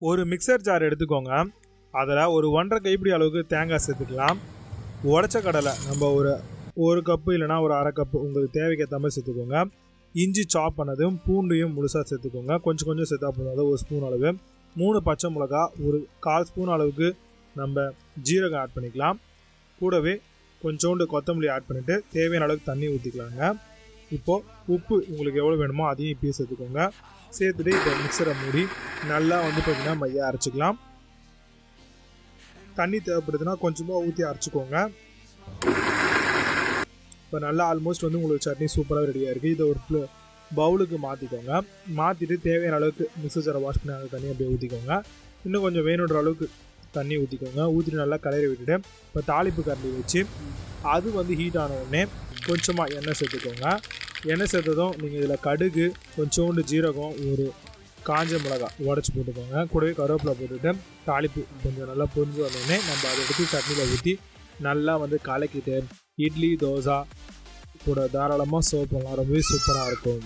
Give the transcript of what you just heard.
ஒரு mixer jar எடுத்துக்கோங்க. அதில் ஒரு 1.5 கைப்பிடி அளவுக்கு தேங்காய் சேர்த்துக்கலாம். உடச்ச கடலை நம்ம ஒரு கப்பு இல்லைனா ஒரு அரை கப்பு உங்களுக்கு தேவைக்கு ஏற்ற மாதிரி சேர்த்துக்கோங்க. இஞ்சி சாப் பண்ணதும் பூண்டையும் முழுசாக சேர்த்துக்கோங்க. கொஞ்சம் கொஞ்சம் சேர்த்தா போதும். அதாவது 1 ஸ்பூன் அளவு. 3 பச்சை மிளகா, ஒரு 1/4 ஸ்பூன் அளவுக்கு நம்ம ஜீரகம் ஆட் பண்ணிக்கலாம். கூடவே கொஞ்சோண்டு கொத்தமல்லி ஆட் பண்ணிவிட்டு தேவையான அளவுக்கு தண்ணி ஊற்றிக்கலாங்க. இப்போது உப்பு உங்களுக்கு எவ்வளோ வேணுமோ அதையும் இப்பயே சேர்த்துக்கோங்க. சேர்த்துட்டு இப்போ மிக்சரை மூடி நல்லா பார்த்திங்கன்னா மையாக அரைச்சிக்கலாம். தண்ணி தேவைப்படுதுன்னா கொஞ்சமாக ஊற்றி அரைச்சிக்கோங்க. இப்போ நல்லா ஆல்மோஸ்ட் உங்களுக்கு சட்னி சூப்பராக ரெடியாக இருக்குது. இதை ஒரு பவுலுக்கு மாற்றிக்கோங்க. மாற்றிட்டு தேவையான அளவுக்கு மிக்சர் ஜாரை வாஷ் பண்ணி அந்த தண்ணி அப்படியே ஊற்றிக்கோங்க. இன்னும் கொஞ்சம் வேணுன்ற அளவுக்கு தண்ணி ஊற்றிக்கோங்க. ஊற்றிட்டு நல்லா கலரி விட்டுட்டு இப்போ தாளிப்பு கரண்டி வச்சு அது ஹீட் ஆன உடனே கொஞ்சமாக எண்ணெய் சேர்த்துக்கோங்க. எண்ணெய் சேர்த்ததும் நீங்கள் இதில் கடுகு, கொஞ்சோண்டு ஜீரகம், ஒரு காஞ்ச மிளகா உடச்சி போட்டுக்கோங்க. கூடவே கருவேப்பிலை போட்டுட்டு தாளிப்பு கொஞ்சம் நல்லா பொரிஞ்சு வந்தோடனே நம்ம அதை எடுத்து சட்னியில் ஊற்றி நல்லா கலக்கிட்டு இட்லி, தோசை கூட தாராளமாக சர்வ் பண்ணலாம். ரொம்பவே சூப்பராக இருக்கும்.